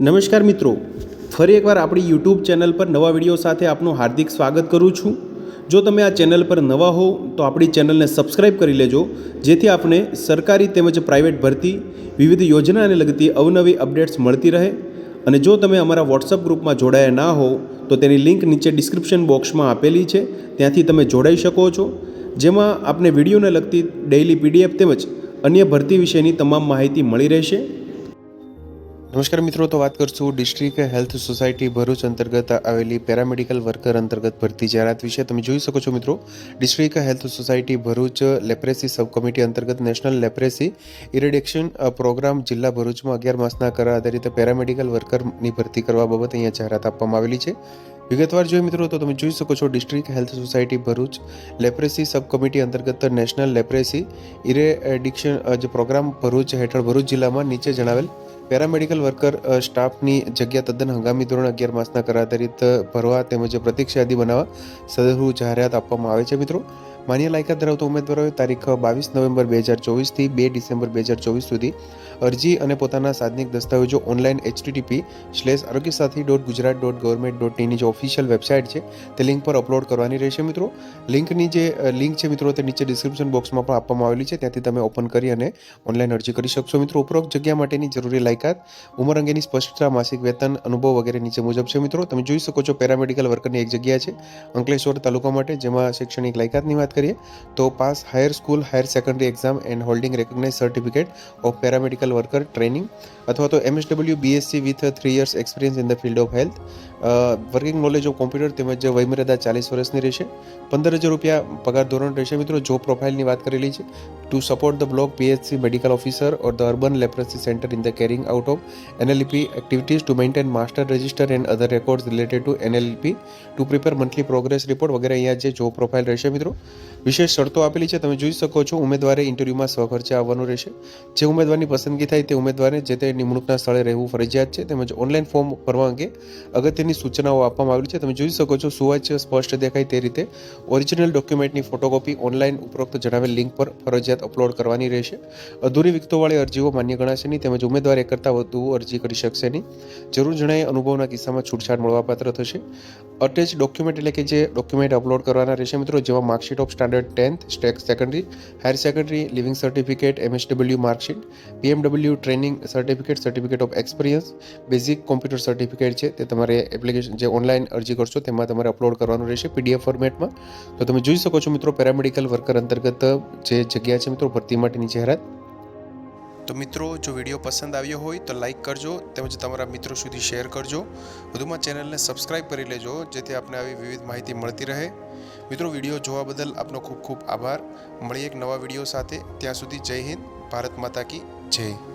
નમસ્કાર મિત્રો, ફરી એકવાર આપણી યુટ્યુબ ચેનલ પર નવા વિડીયો સાથે આપનું હાર્દિક સ્વાગત કરું છું। જો તમે આ ચેનલ પર નવા હો તો આપણી ચેનલને સબસ્ક્રાઈબ કરી લેજો, જેથી આપને સરકારી તેમજ પ્રાઇવેટ ભરતી વિવિધ યોજનાને લગતી અવનવી અપડેટ્સ મળતી રહે। અને જો તમે અમારા વોટ્સઅપ ગ્રુપમાં જોડાયા ના હો તો તેની લિંક નીચે ડિસ્ક્રિપ્શન બોક્સમાં આપેલી છે, ત્યાંથી તમે જોડાઈ શકો છો, જેમાં આપને વિડીયોને લગતી ડેઇલી પીડીએફ તેમજ અન્ય ભરતી વિશેની તમામ માહિતી મળી રહેશે। નમસ્કાર મિત્રો, તો વાત કરશું ડિસ્ટ્રિક્ટ હેલ્થ સોસાયટી ભરૂચ અંતર્ગત આવેલી પેરામેડિકલ વર્કર અંતર્ગત ભરતી જાહેરાત વિશે। તમે જોઈ શકો છો મિત્રો, district health society Bharuch leprosy sub committee અંતર્ગત નેશનલ લેપ્રેસી ઇરેડિક્શન પ્રોગ્રામ જિલ્લા ભરૂચમાં 11 માસના કરાર આધારિત પેરામેડિકલ વર્કરની ભરતી કરવા બાબત અહીંયા જાહેરાત આપવામાં આવેલી છે। વિગતવાર જોઈએ મિત્રો તો તમે જોઈ શકો છો, district health society Bharuch leprosy sub committee અંતર્ગત નેશનલ લેપ્રેસી ઇરેડિક્શન જે પ્રોગ્રામ ભરૂચ હેઠળ ભરૂચ જિલ્લામાં નીચે જણાવેલ પેરામેડિકલ વર્કર સ્ટાફની જગ્યા તદ્દન હંગામી ધોરણ 11 માસના કરાર આધારિત ભરવા તેમજ પ્રતીક્ષા યાદી બનાવવા સદરૂ જાહેરાત આપવામાં આવે છે। મિત્રો, માન્ય લાયકાત ધરાવતા ઉમેદવારોએ તારીખ 22 નવેમ્બર 2024 થી 2 ડિસેમ્બર 2024 સુધી અરજી અને પોતાના સાધનિક દસ્તાવેજો ઓનલાઈન http://arogyasathi.gujarat.government.in ની જે ઓફિશિયલ વેબસાઇટ છે તે લિંક પર અપલોડ કરવાની રહેશે। મિત્રો, લિંકની જે લિંક છે મિત્રો તે નીચે ડિસ્ક્રિપ્શન બોક્સમાં પણ આપવામાં આવેલી છે, ત્યાંથી તમે ઓપન કરી અને ઓનલાઈન અરજી કરી શકશો। મિત્રો, ઉપરોક્ત જગ્યા માટેની જરૂરી લાયકાત, ઉંમર અંગેની સ્પષ્ટતા, માસિક વેતન, અનુભવ વગેરે નીચે મુજબ છે। મિત્રો, તમે જોઈ શકો છો પેરામેડિકલ વર્કરની એક જગ્યા છે અંકલેશ્વર તાલુકા માટે, જેમાં શૈક્ષણિક લાયકાતની વાત કરીએ તો pass higher school higher secondary exam and holding recognise certificate of paramedical worker training અથવા તો MSW BSc with 3 years experience in the field of health, working knowledge of computer તેમજ વયમર્યાદા 40 વર્ષની રહેશે। 15,000 રૂપિયા પગાર ધોરણ રહેશે। મિત્રો, જોબ પ્રોફાઇલની વાત કરેલી છે to support the block PHC medical officer or the urban leprosy centre in the carrying out of NLP activities to maintain master register and other records related to NLP to prepare monthly progress report વગેરે અહીંયા જે job profile રહેશે। મિત્રો, વિશેષ શરતો આપેલી છે, તમે જોઈ શકો છો। ઉમેદવારે ઇન્ટરવ્યુમાં સ્વખર્ચે આવવાનું રહેશે। જે ઉમેદવારની પસંદગી થાય તે ઉમેદવારને જે તે નિમણૂકના સ્થળે રહેવું ફરજિયાત છે, તેમજ ઓનલાઈન ફોર્મ ભરવા અંગે અગત્યની સૂચનાઓ આપવામાં આવેલી છે। તમે જોઈ શકો છો, સુવાચ્ય સ્પષ્ટ દેખાય તે રીતે ઓરિજિનલ ડોક્યુમેન્ટની ફોટોકોપી ઓનલાઈન ઉપરોક્ત જણાવેલ લિંક પર ફરજિયાત અપલોડ કરવાની રહેશે। અધૂરી વિગતોવાળી અરજીઓ માન્ય ગણાશે નહીં, તેમજ ઉમેદવાર એક કરતાં વધુ અરજી કરી શકશે નહીં। જરૂર જણાય અનુભવના કિસ્સામાં છૂટછાટ મળવાપાત્ર થશે। અટેચ ડોક્યુમેન્ટ એટલે કે જે ડોક્યુમેન્ટ અપલોડ કરવાના રહેશે મિત્રો, જેમાં marksheet of standard 10th secondary, higher secondary, leaving certificate, MSW marksheet, PMW training certificate, certificate of experience, basic computer certificate છે તે તમારે એપ્લિકેશન જે ઓનલાઈન અરજી કરશો તેમાં તમારે અપલોડ કરવાનું રહેશે PDF ફોર્મેટમાં। તો તમે જોઈ શકો છો મિત્રો, પેરામેડિકલ વર્કર અંતર્ગત જે જગ્યા છે મિત્રો ભરતી માટેની જાહેરાત। તો મિત્રો, જો વિડીયો પસંદ આવ્યો હોય તો લાઇક કરજો તેમજ તમારા મિત્રો સુધી શેર કરજો। વધુમાં ચેનલને સબસ્ક્રાઈબ કરી લેજો, જેથી આપને આવી વિવિધ માહિતી મળતી રહે। મિત્રો, વિડીયો જોવા બદલ આપનો ખૂબ ખૂબ આભાર। મળીએ એક નવા વિડીયો સાથે, ત્યાં સુધી જય હિન્દ, ભારત માતા કી જય।